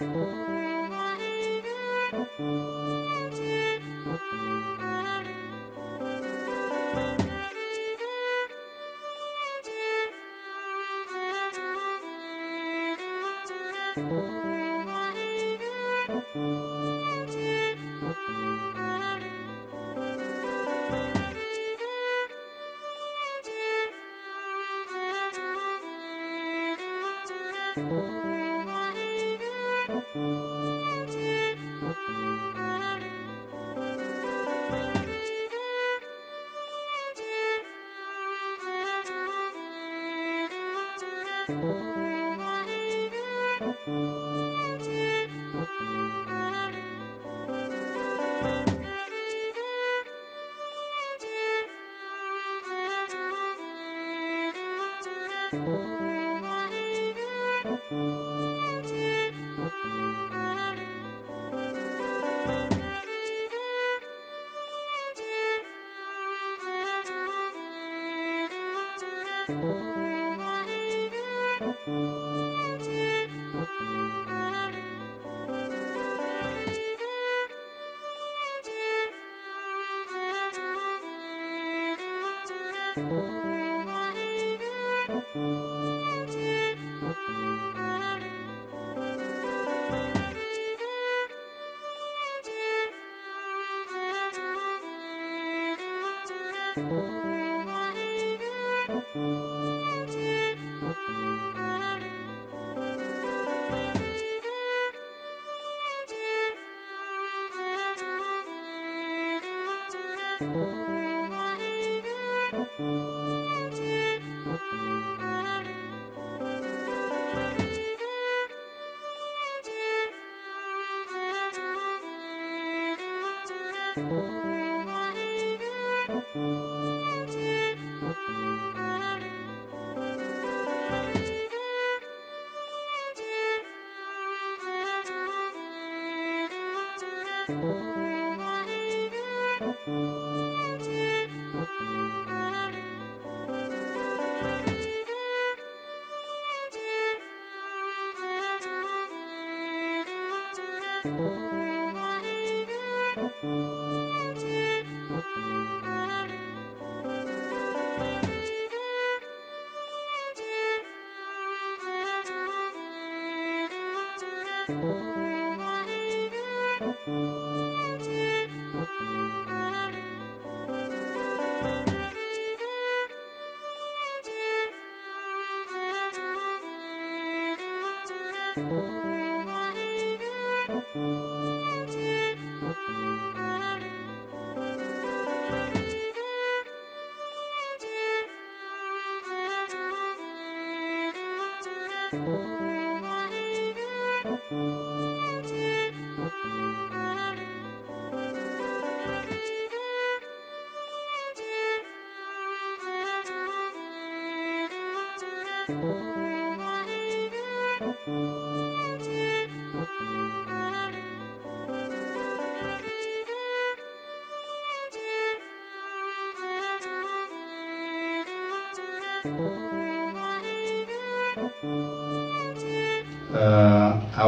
I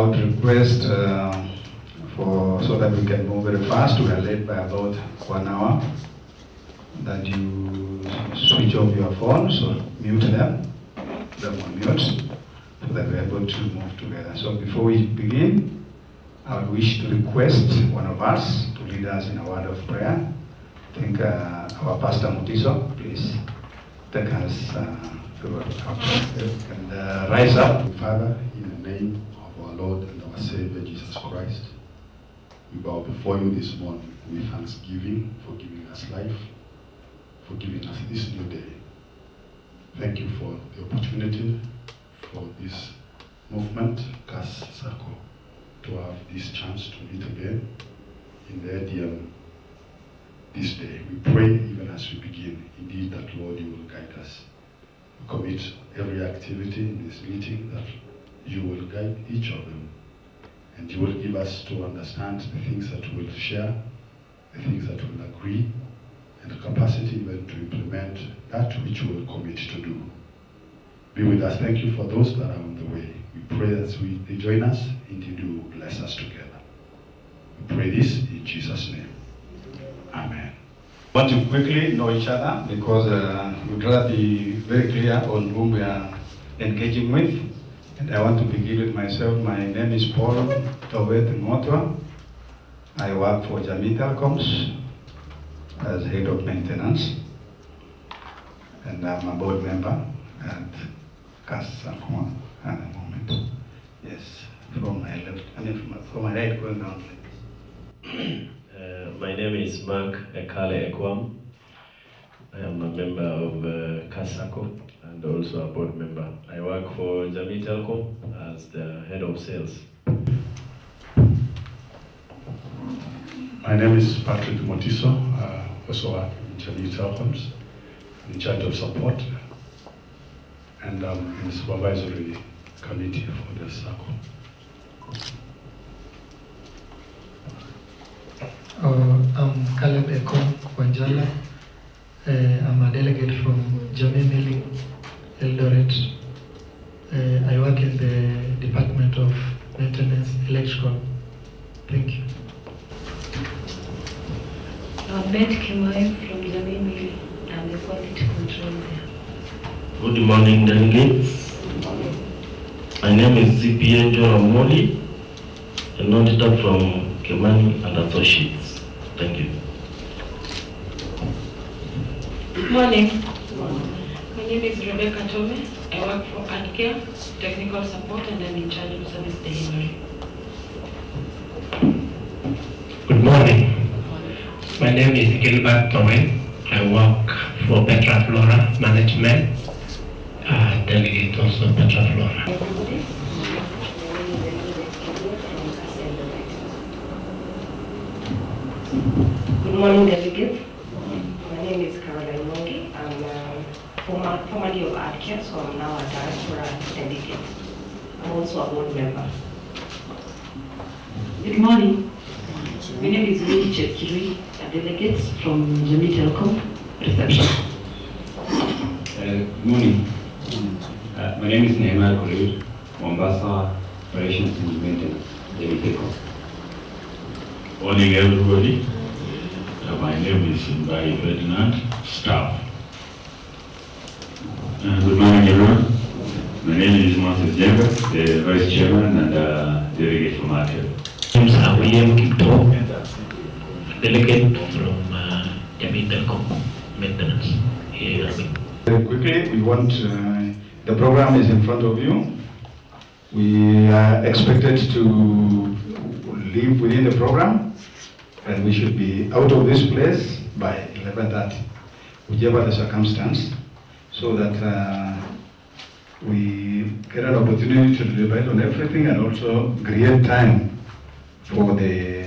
would request so that we can move very fast. We are late by about 1 hour. That you switch off your phones or mute them on mute, so that we are able to move together. So before we begin, I would wish to request one of us to lead us in a word of prayer. I think our Pastor Mutiso, please take us through our prayer and rise up. Father, in the name of our Lord and our Savior Jesus Christ, we bow before you this morning with thanksgiving for giving us life, for giving us this new day. Thank you for the opportunity for this movement, Kass SACCO, to have this chance to meet again in the ADM this day. We pray even as we begin, indeed, that Lord, you will guide us. We commit every activity in this meeting, that you will guide each of them, and you will give us to understand the things that we'll share, the things that we'll agree, and the capacity even to implement that which we'll commit to do. Be with us. Thank you for those that are on the way. We pray that they join us, indeed you will bless us together. We pray this in Jesus' name. Amen. We want to quickly know each other because we'd rather be very clear on whom we are engaging with. And I want to begin with myself. My name is Paul Towet Motwa. I work for Jamii Telecoms as head of maintenance. And I'm a board member at Kass SACCO at the moment. Yes, from my left, from my right going down. My name is Mark Ekale Ekwam. I am a member of Kass SACCO and also a board member. I work for Jamii Telecom as the head of sales. My name is Patrick Motiso, also work in Jamii Telecoms, in charge of support, and I'm in the supervisory committee for the SACCO. I'm Caleb Eko Wanjala. I'm a delegate from Jamii Milling, Eldoret. I work in the Department of Maintenance Electrical. Thank you. Beth Kimai from Jamii Milling. I'm the quality control there. Good morning, delegates. My name is CPA John Moli, an auditor from Kimani and Associates. Thank you. Good morning. My name is Rebecca Tome. I work for ADM, technical support, and I'm in charge of service delivery. Good morning. My name is Gilbert Tome. I work for Petra Flora Management, delegate also Petra Flora. Good morning, delegates. My name is Caroline Mongi. I'm formerly of ADM, so I'm now a diaspora delegate. I'm also a board member. Good morning. My name is Lily Chepkirui, a delegate from Jamii Telecom reception. Good morning. My name is Nehemiah Korir, Mombasa Operations and Maintenance, Jamii Telecom. Morning, everybody. My name is Mbai Ferdinand, staff. Good morning, everyone. My name is Moses Jenga, the vice chairman and delegate from ADM. My name is William Kipto, delegate from Jamii Telecom Maintenance here. Very quickly, we want, the program is in front of you. We are expected to live within the program, and we should be out of this place by 11:30, whichever the circumstance, so that we get an opportunity to deliberate on everything and also create time for the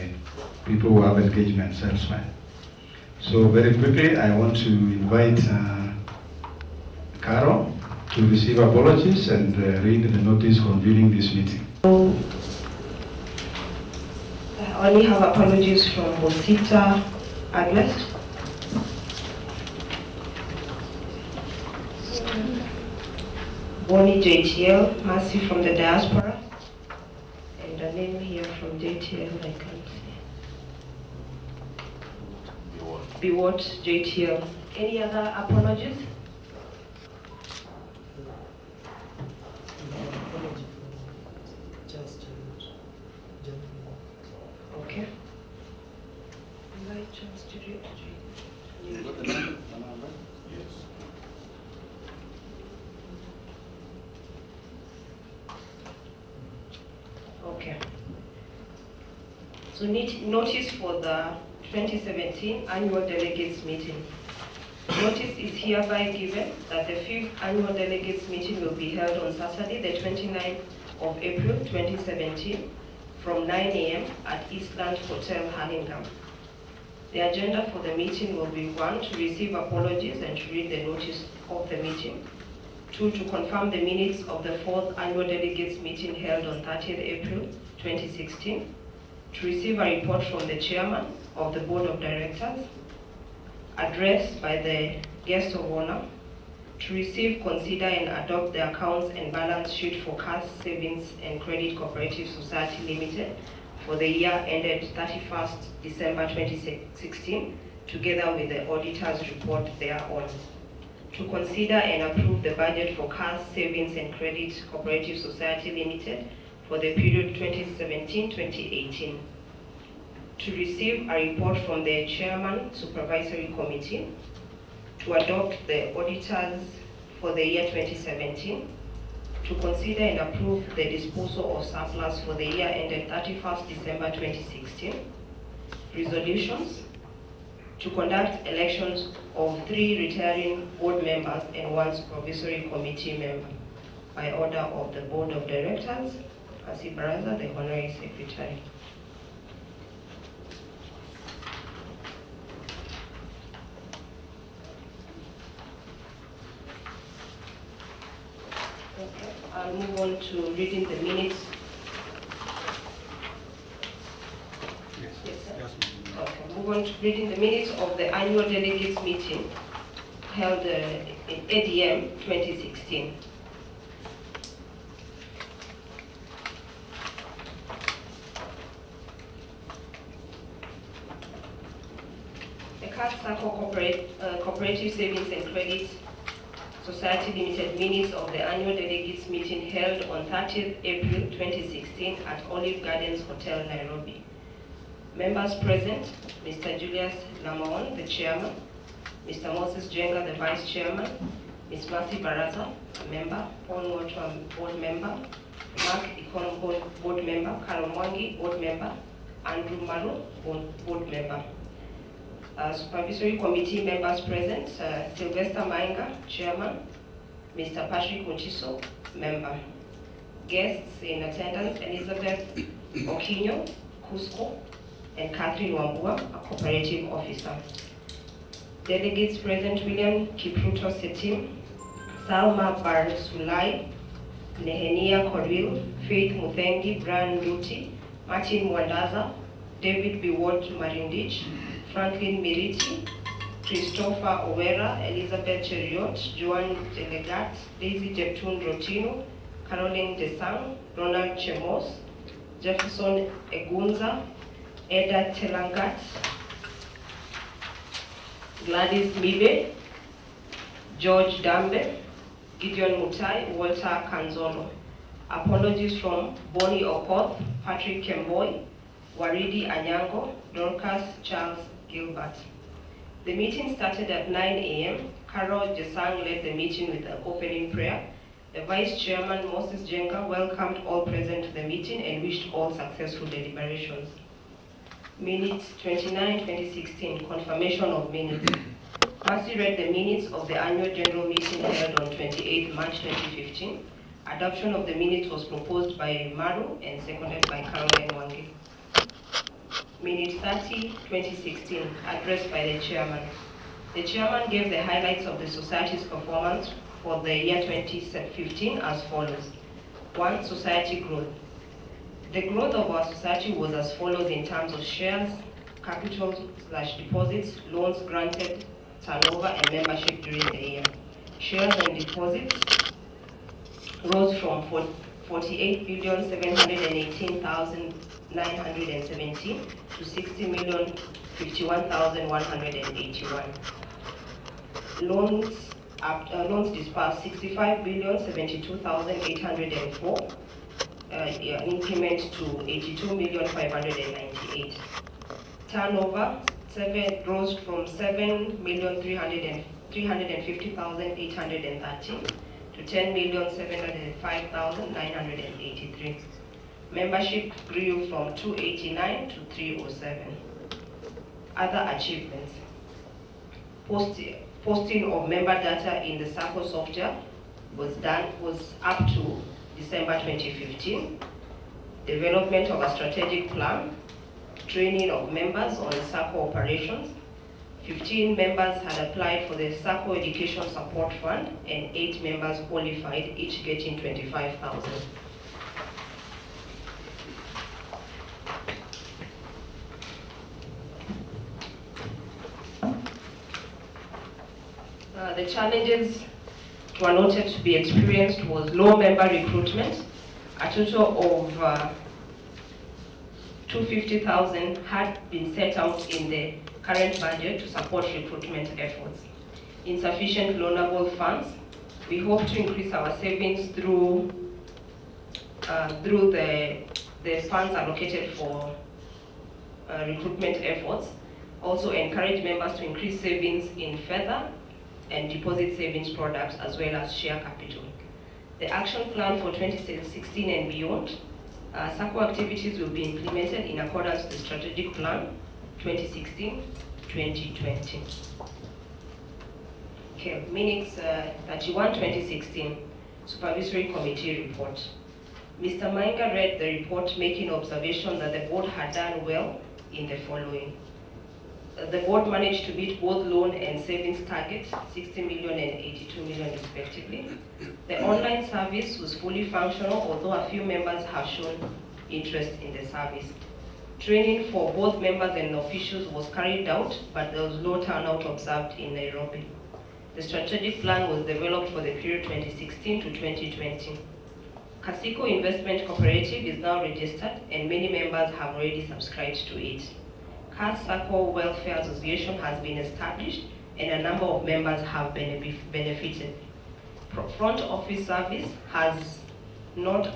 people who have engagements elsewhere. So very quickly, I want to invite Caro to receive apologies and read the notice convening this meeting. I only have apologies from Bosita Agnes. Bonnie JTL, Mercy from the diaspora, and a name here from JTL I can't see. Biwot JTL. Any other apologies? Okay. Okay. So notice for the 2017 annual delegates meeting. Notice is hereby given that the 5th annual delegates meeting will be held on Saturday, the 29th of April 2017 from 9 a.m. at Eastland Hotel, Hurlingham. The agenda for the meeting will be 1, to receive apologies and to read the notice of the meeting. 2, to confirm the minutes of the 4th annual delegates meeting held on 30th April 2016. To receive a report from the chairman of the board of directors, addressed by the guest of honor, To receive, consider, and adopt the accounts and balance sheet for Kass Savings and Credit Cooperative Society Limited for the year ended 31st December 2016, together with the auditor's report thereon. To consider and approve the budget for Kass Savings and Credit Cooperative Society Limited for the period 2017-2018. To receive a report from the Chairman Supervisory Committee. To adopt the auditors for the year 2017. To consider and approve the disposal of surplus for the year ended 31st December 2016. Resolutions. To conduct elections of 3 retiring board members and 1 supervisory committee member by order of the Board of Directors. Asi Baraza, the Honorary Secretary. Okay, I'll move on to reading the minutes. Yes, sir. Okay, move on to reading the minutes of the annual delegates meeting held in ADM 2016. The Kass SACCO Cooperative Savings and Credit Society Limited minutes of the annual delegates meeting held on 30th April 2016 at Olive Gardens Hotel, Nairobi. Members present, Mr. Julius Lamaon, the Chairman, Mr. Moses Jenga, the Vice Chairman, Ms. Mercy Baraza, a member, Paul Moto, Board Member, Mark Ikon, Board Member, Carol Mwangi, Board Member, Andrew Maro, Board Member. Supervisory Committee members present, Sylvester Mainga, Chairman, Mr. Patrick Muchiso, Member. Guests in attendance, Elizabeth Okinyo, Cusco, and Catherine Wambua, a Cooperative Officer. Delegates present, William Kipruto Setim, Salma Bar Sulai, Nehenia Koril, Faith Muthengi, Brian Duty, Martin Mwandaza, David Biwot Marindich, Franklin Miriti, Christopher Owera, Elizabeth Cheriot, Joan Delegat, Daisy Jeptun Rotino, Caroline Desang, Ronald Chemos, Jefferson Egunza, Eda Telangat, Gladys Mibe, George Dambe, Gideon Mutai, Walter Kanzolo. Apologies from Bonnie Okoth, Patrick Kemboy, Waridi Anyango, Dorcas Charles Gilbert. The meeting started at 9 a.m. Carol Jesang led the meeting with an opening prayer. The Vice Chairman, Moses Jenga, welcomed all present to the meeting and wished all successful deliberations. Minutes 29-2016, confirmation of minutes. Mercy read the minutes of the annual general meeting held on 28 March 2015. Adoption of the minutes was proposed by Maru and seconded by Caroline Wangi. Minute 30-2016, addressed by the Chairman. The Chairman gave the highlights of the Society's performance for the year 2015 as follows. 1. Society growth. The growth of our Society was as follows in terms of shares, capital/deposits, loans granted, turnover, and membership during the year. Shares and deposits rose from 48,718,917 to 60,051,181. Loans dispersed 65,072,804. Increment to 82,598,000. Turnover rose from 7,350,813 to 10,705,983. Membership grew from 289 to 307. Other achievements. Posting of member data in the SACCO software was up to December 2015. Development of a strategic plan. Training of members on SACCO operations. 15 members had applied for the SACCO Education Support Fund and 8 members qualified, each getting 25,000. The challenges were noted to be experienced was low member recruitment. A total of 250,000 had been set out in the current budget to support recruitment efforts. Insufficient loanable funds. We hope to increase our savings through the funds allocated for recruitment efforts. Also encourage members to increase savings in feather and deposit savings products as well as share capital. The action plan for 2016 and beyond, SACCO activities will be implemented in accordance with the strategic plan 2016-2020. Okay, minutes 31-2016, supervisory committee report. Mr. Mainga read the report making observation that the board had done well in the following. The board managed to meet both loan and savings targets, 60 million and 82 million respectively. The online service was fully functional, although a few members have shown interest in the service. Training for both members and officials was carried out, but there was no turnout observed in Nairobi. The strategic plan was developed for the period 2016 to 2020. Kass SACCO Investment Cooperative is now registered and many members have already subscribed to it. Kass SACCO Welfare Association has been established and a number of members have benefited. Front office service has not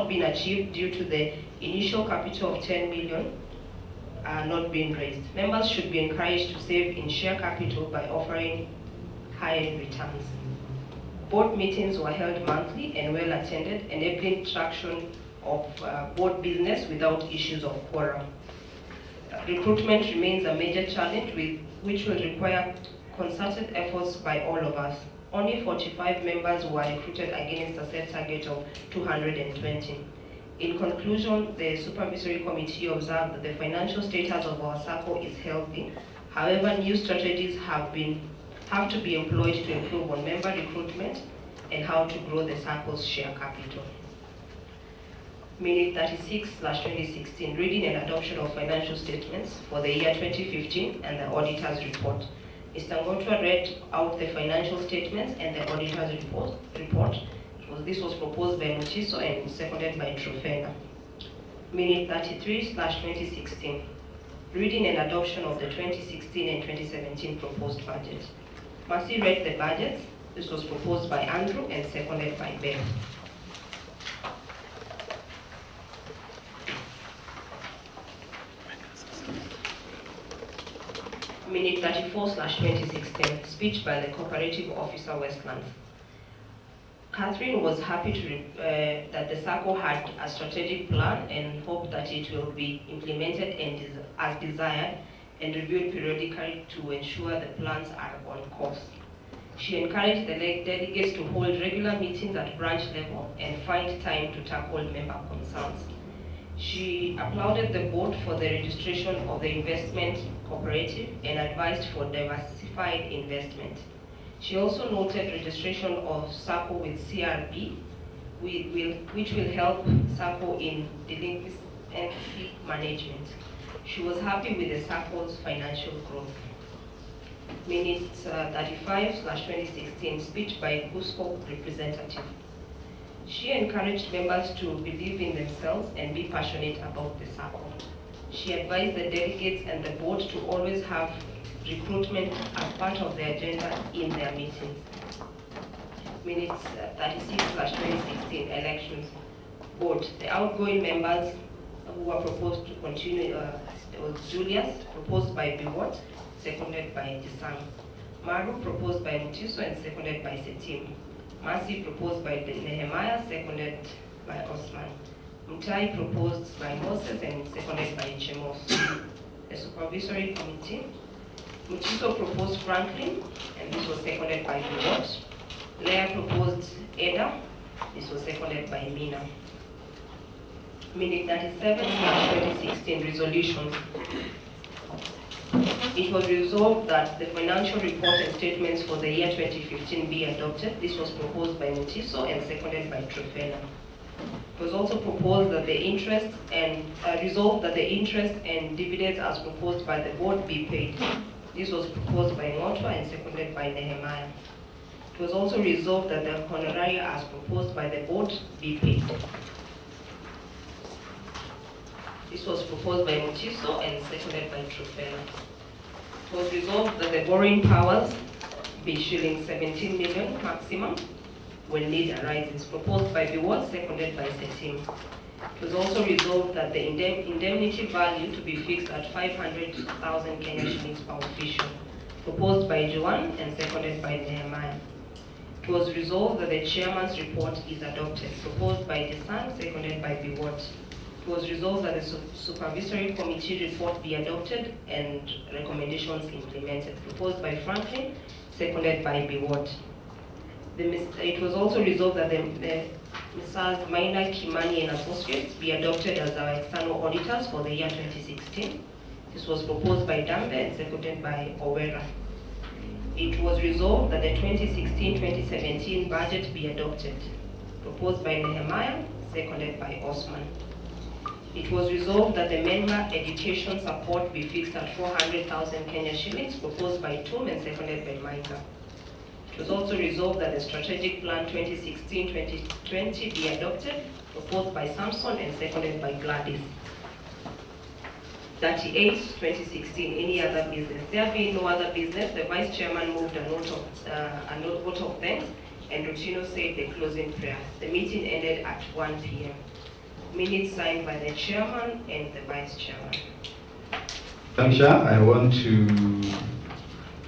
been achieved due to the initial capital of 10 million not being raised. Members should be encouraged to save in share capital by offering high returns. Board meetings were held monthly and well attended, enabling traction of board business without issues of quorum. Recruitment remains a major challenge which will require concerted efforts by all of us. Only 45 members were recruited against a set target of 220. In conclusion, the supervisory committee observed that the financial status of our SACCO is healthy. However, new strategies have to be employed to improve on member recruitment and how to grow the SACCO's share capital. Minute 36/2016, reading and adoption of financial statements for the year 2015 and the auditor's report. Mr. Ngotwa read out the financial statements and the auditor's report. This was proposed by Mutiso and seconded by Trofena. Minute 33/2016, reading and adoption of the 2016 and 2017 proposed budget. Mercy read the budgets. This was proposed by Andrew and seconded by Ben. Minute 34/2016, speech by the Cooperative Officer Westland. Catherine was happy that the SACCO had a strategic plan and hoped that it will be implemented as desired and reviewed periodically to ensure the plans are on course. She encouraged the delegates to hold regular meetings at branch level and find time to tackle member concerns. She applauded the board for the registration of the investment cooperative and advised for diversified investment. She also noted registration of SACCO with CRB, which will help SACCO in delinquency management. She was happy with the SACCO's financial growth. Minute 35/2016, speech by Cusco representative. She encouraged members to believe in themselves and be passionate about the SACCO. She advised the delegates and the board to always have recruitment as part of the agenda in their meetings. Minutes 36/2016, elections. Board. The outgoing members who were proposed to continue was Julius, proposed by Biwot, seconded by Jisang. Maru, proposed by Mutiso and seconded by Setim. Mercy, proposed by Nehemiah, seconded by Osman. Mutai, proposed by Moses and seconded by Chemos. The supervisory committee. Mutiso proposed Franklin, and this was seconded by Biwot. Leah proposed Ada, this was seconded by Mina. Minute 37/2016, resolutions. It was resolved that the financial report and statements for the year 2015 be adopted. This was proposed by Mutiso and seconded by Trofena. It was also proposed that the interest and resolved that the interest and dividends as proposed by the board be paid. This was proposed by Ngotwa and seconded by Nehemiah. It was also resolved that the honoraria as proposed by the board be paid. This was proposed by Mutiso and seconded by Trufena. It was resolved that the borrowing powers be shilling 17 million maximum when need arises, proposed by Biwot, seconded by Setim. It was also resolved that the indemnity value to be fixed at 500,000 Kenya shillings per official, proposed by Juan and seconded by Nehemiah. It was resolved that the chairman's report is adopted, proposed by Desang, seconded by Biwot. It was resolved that the supervisory committee report be adopted and recommendations implemented, proposed by Franklin, seconded by Biwot. It was also resolved that the Mrs. Maina Kimani and Associates be adopted as our external auditors for the year 2016. This was proposed by Dambe and seconded by Owera. It was resolved that the 2016-2017 budget be adopted, proposed by Nehemiah, seconded by Osman. It was resolved that the Menma education support be fixed at 400,000 Kenya shillings, proposed by Tum and seconded by Maika. It was also resolved that the strategic plan 2016-2020 be adopted, proposed by Samson and seconded by Gladys. 38, 2016, any other business? There being no other business, the Vice Chairman moved a vote of thanks, and Rutino said the closing prayer. The meeting ended at 1 p.m. Minutes signed by the Chairman and the Vice Chairman. Tangsha, I want to,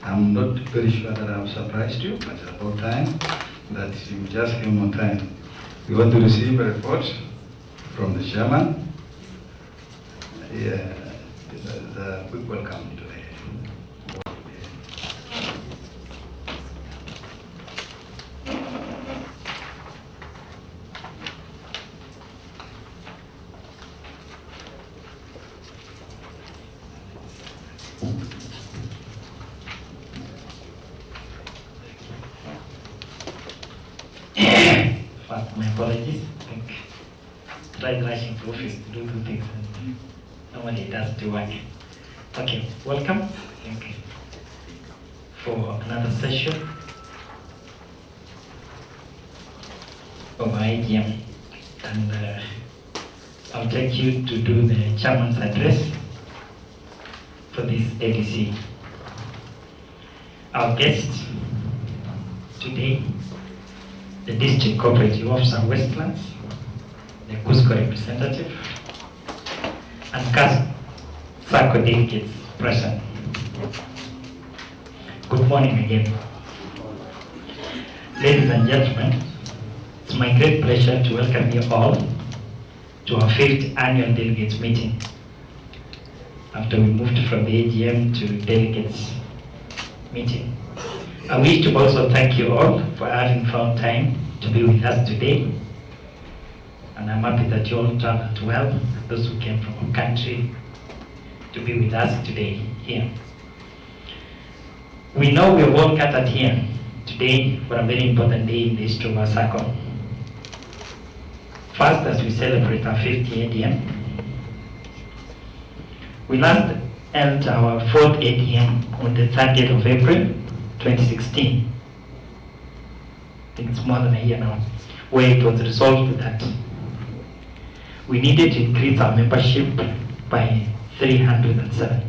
I'm not very sure that I've surprised you, but it's about time that you just came on time. We want to receive a report from the Chairman. Yeah, the quick welcome today. First, my apologies. I think tried rushing to office to do two things and normally it does do work. Okay, welcome. Thank you for another session of ADM, and I'll take you to do the chairman's address for this ADC. Our guest today, the District Cooperative Officer Westlands, the Cusco representative, and Kass SACCO delegates present. Good morning again. Ladies and gentlemen, it's my great pleasure to welcome you all to our 5th annual delegates meeting after we moved from the AGM to delegates meeting. I wish to also thank you all for having found time to be with us today. And I'm happy that you all traveled well, those who came from our country to be with us today here. We know we're all gathered here today for a very important day in the history of our SACCO. First, as we celebrate our 50th ADM, we last held our 4th ADM on the 30th of April 2016. I think it's more than a year now, where it was resolved that we needed to increase our membership by 307.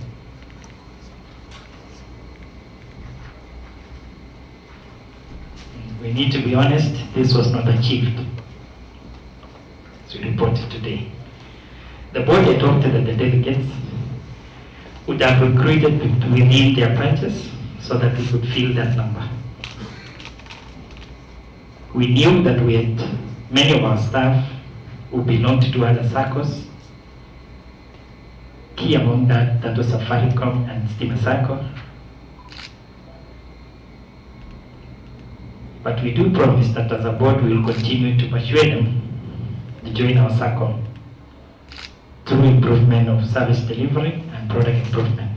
We need to be honest, this was not achieved, as we reported today. The board adopted that the delegates would have recruited within their branches so that we could fill that number. We knew that we had many of our staff who belonged to other SACCOs. Key among that was Safaricom and Stima SACCO. But we do promise that as a board we will continue to persuade them to join our SACCO through improvement of service delivery and product improvement.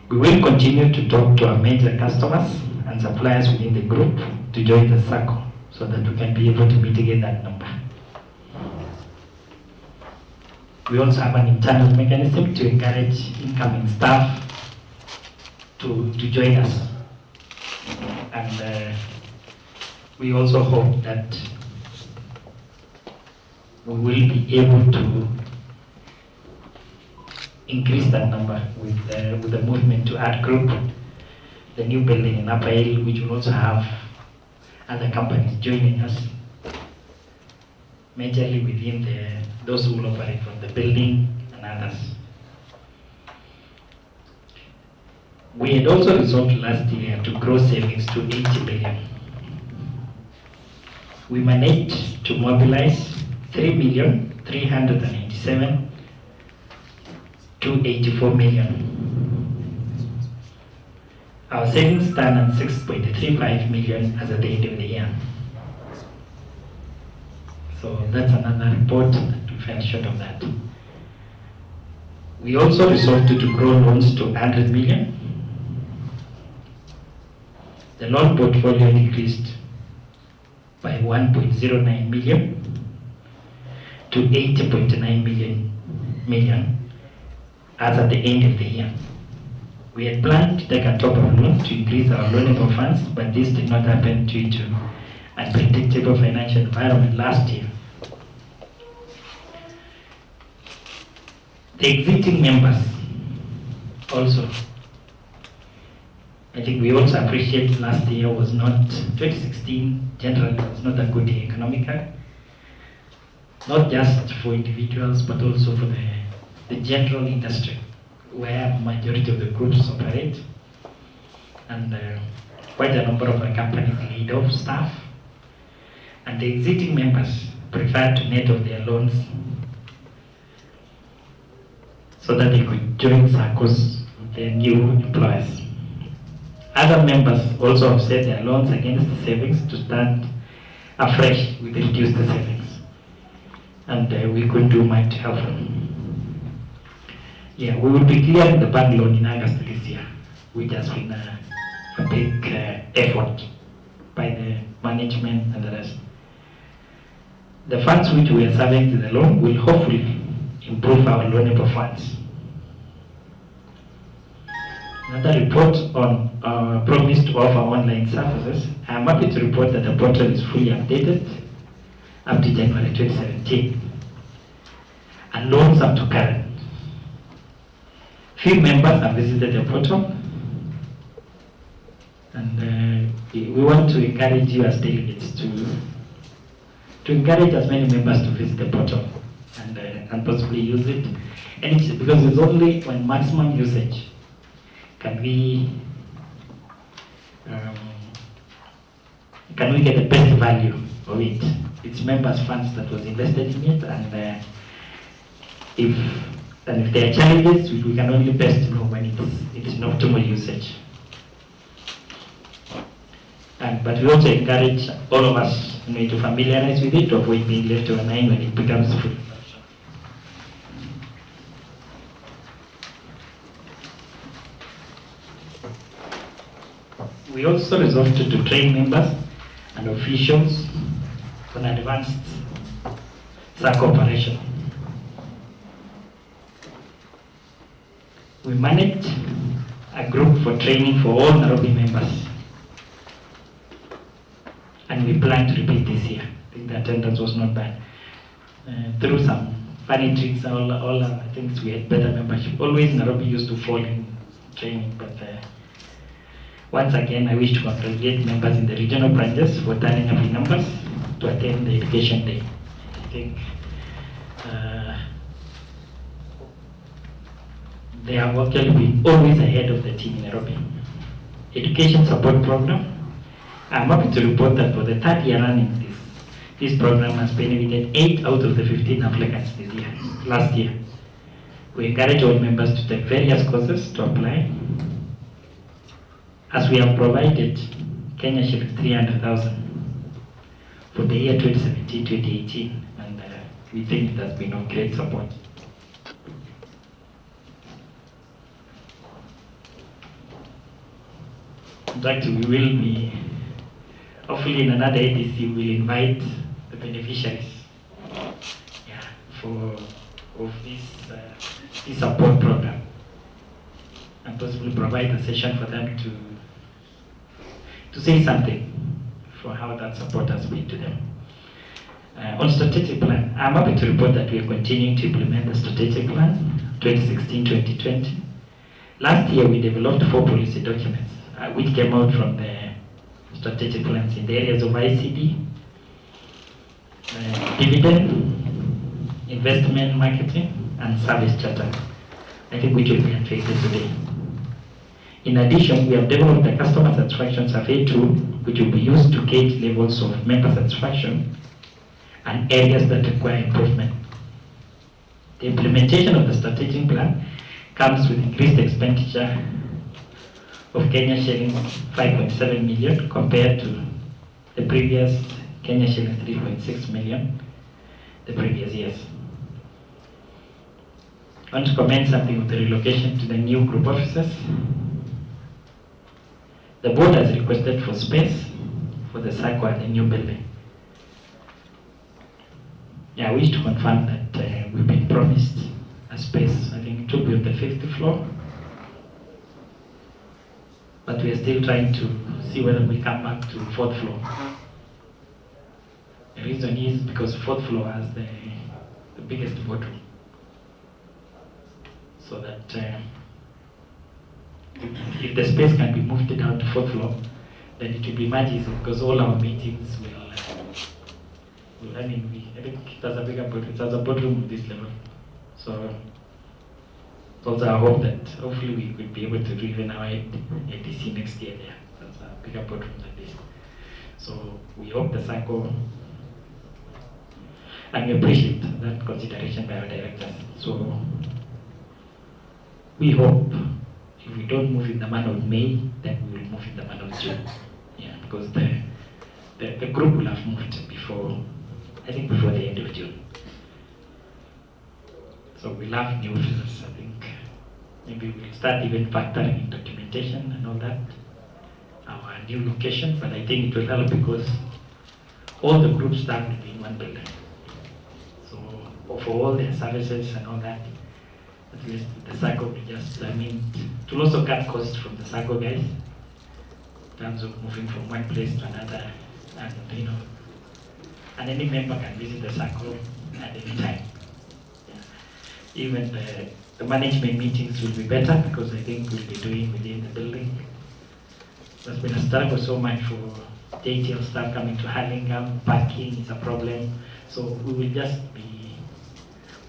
We will continue to talk to our major customers and suppliers within the group to join the SACCO so that we can be able to mitigate that number. We also have an internal mechanism to encourage incoming staff to join us. And we also hope that we will be able to increase that number with the movement to Art Group, the new building in Upper Hill, which will also have other companies joining us, majorly within those who will operate from the building and others. We had also resolved last year to grow savings to 80 billion. We managed to mobilize 3,387 to 84 million. Our savings stand at 6.35 million as at the end of the year. So that's another report that we fell short of that. We also resolved to grow loans to 100 million. The loan portfolio increased by 1.09 million to 80.9 million as at the end of the year. We had planned to take a top-up loan to increase our loanable funds, but this did not happen due to unpredictable financial environment last year. The exiting members also, I think we also appreciate last year was not, 2016 generally was not a good year economically, not just for individuals but also for the general industry where majority of the groups operate, and quite a number of our companies laid off staff, and the exiting members preferred to net off their loans so that they could join SACCOs with their new employers. Other members also offset their loans against the savings to start afresh with the reduced savings, and we couldn't do much to help them. Yeah, we will be clearing the bank loan in August this year, which has been a big effort by the management and the rest. The funds which we are serving to the loan will hopefully improve our loanable funds. Another report on our promise to offer online services. I am happy to report that the portal is fully updated up to January 2017 and loans up to current. Few members have visited the portal, and we want to encourage you as delegates to encourage as many members to visit the portal and possibly use it. And it's because it's only when maximum usage can we get the best value of it. It's members' funds that was invested in it, and if there are challenges, we can only best know when it's an optimal usage. But we also encourage all of us to familiarize with it, to avoid being left to a nine when it becomes full. We also resolved to train members and officials on advanced SACCO operation. We managed a group for training for all Nairobi members, and we plan to repeat this year. I think the attendance was not bad. Through some funny tricks, all I think we had better membership. Always Nairobi used to fall in training, but once again, I wish to congratulate members in the regional branches for turning up in numbers to attend the Education Day. I think they have actually been always ahead of the team in Nairobi. Education support program. I'm happy to report that for the third year running, this program has benefited 8 out of the 15 applicants this year. Last year, we encourage all members to take various courses to apply, as we have provided Kenya shillings 300,000 for the year 2017-2018, and we think it has been of great support. In fact, we will be, hopefully in another ADC, we will invite the beneficiaries of this support program, and possibly provide a session for them to say something for how that support has been to them. On strategic plan, I'm happy to report that we are continuing to implement the strategic plan 2016-2020. Last year, we developed 4 policy documents, which came out from the strategic plans in the areas of ICD, dividend, investment, marketing, and service charter, I think which will be unveiled today. In addition, we have developed a customer satisfaction survey tool, which will be used to gauge levels of member satisfaction and areas that require improvement. The implementation of the strategic plan comes with increased expenditure of Kenya shillings 5.7 million compared to the previous Kenya shillings 3.6 million the previous years. I want to comment something with the relocation to the new group offices. The board has requested for space for the SACCO and the new building. I wish to confirm that we've been promised a space. I think it will be on the 5th floor. But we are still trying to see whether we come back to 4th floor. The reason is because 4th floor has the biggest boardroom. So that if the space can be moved down to 4th floor, then it will be much easier because all our meetings will I think it has a bigger boardroom. It has a boardroom of this level. So it's also our hope that hopefully we could be able to do even our ADC next year there. That's a bigger boardroom than this. So we hope the SACCO, and we appreciate that consideration by our directors. So we hope if we don't move in the month of May, then we will move in the month of June. Yeah, because the group will have moved before, I think before the end of June. So we'll have new offices, I think. Maybe we'll start even factoring in documentation and all that, our new location, but I think it will help because all the group staff will be in one building. So for all their services and all that, at least the SACCO will just, it will also cut costs from the SACCO guys in terms of moving from one place to another, and and any member can visit the SACCO at any time. Even the management meetings will be better because I think we'll be doing within the building. There's been a struggle so much for JTL staff coming to Hurlingham. Parking is a problem. So we will just be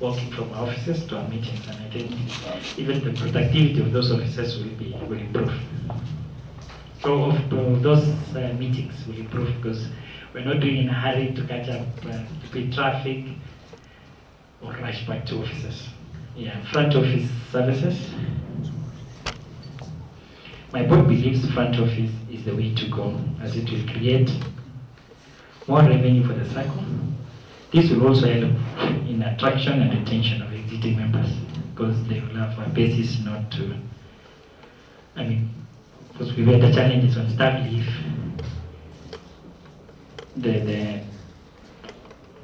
walking from our offices to our meetings, and I think even the productivity of those offices will improve. So those meetings will improve because we're not doing in a hurry to catch up with traffic or rush back to offices. Yeah, front office services. My board believes front office is the way to go, as it will create more revenue for the SACCO. This will also help in attraction and retention of existing members because they will have a basis not to, because we had the challenges when staff leave.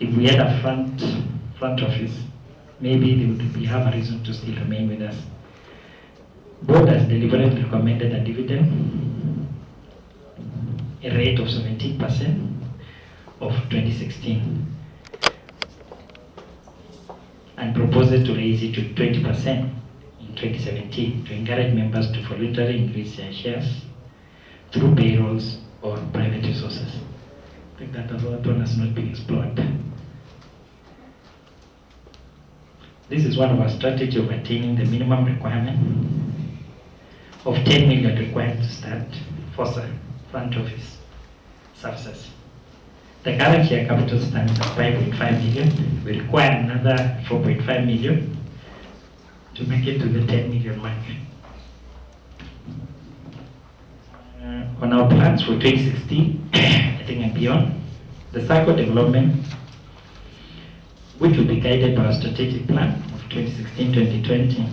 If we had a front office, maybe they would have a reason to still remain with us. Board has deliberately recommended a dividend, a rate of 17% of 2016, and proposed to raise it to 20% in 2017 to encourage members to voluntarily increase their shares through payrolls or private resources. I think that one has not been explored. This is one of our strategies of attaining the minimum requirement of 10 million required to start FOSA, front office services. The current share capital stands at 5.5 million. We require another 4.5 million to make it to the 10 million mark. On our plans for 2016, I think and beyond, the SACCO development, which will be guided by our strategic plan of 2016-2020.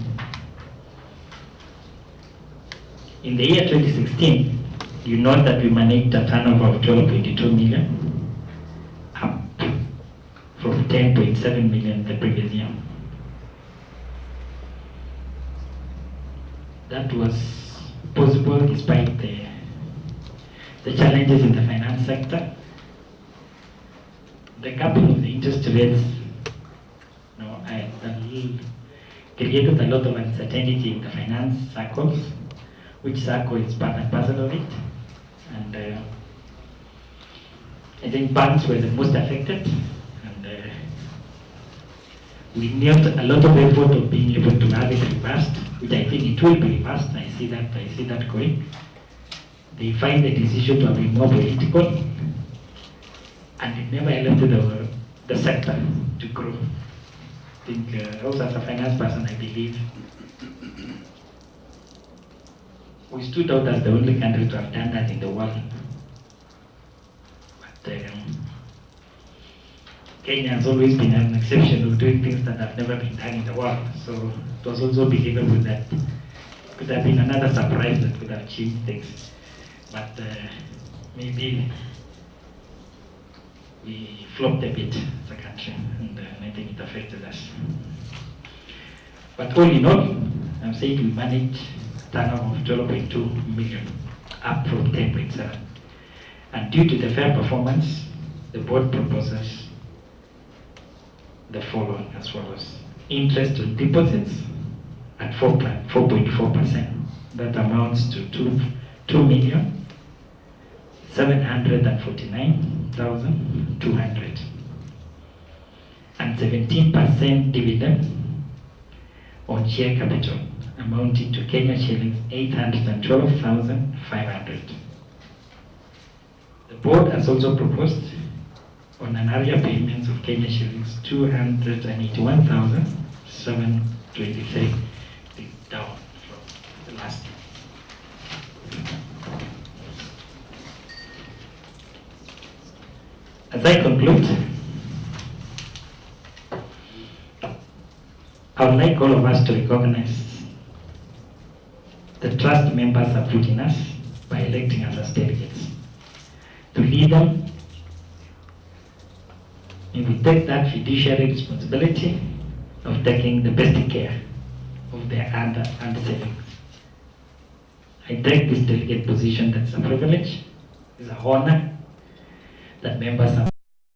In the year 2016, you note that we managed a turnover of 12.2 million, up from 10.7 million the previous year. That was possible despite the the challenges in the finance sector, the coupling of the interest rates, created a lot of uncertainty in the finance circles, which SACCO is part and parcel of it. And I think banks were the most affected, and we need a lot of effort of being able to have it reversed, which I think it will be reversed. I see that going. They find the decision to have been more political, and it never allowed the sector to grow. I think also as a finance person, I believe we stood out as the only country to have done that in the world. But Kenya has always been an exception of doing things that have never been done in the world. So it was also believable that could have been another surprise that could have changed things. But maybe we flopped a bit as a country, and I think it affected us. But all in all, I'm saying we managed a turnover of 12.2 million, up from 10.7. And due to the fair performance, the board proposes the following as follows. Interest on deposits at 4.4%. That amounts to 2,749,200. And 17% dividend on share capital amounting to Kenya shillings 812,500. The board has also proposed on an area payments of Kenya shillings 281,723, down from the last year. As I conclude, I would like all of us to recognize the trust members have put in us by electing us as delegates. To lead them, and we take that fiduciary responsibility of taking the best care of their and savings. I take this delegate position that's a privilege, it's an honor that members have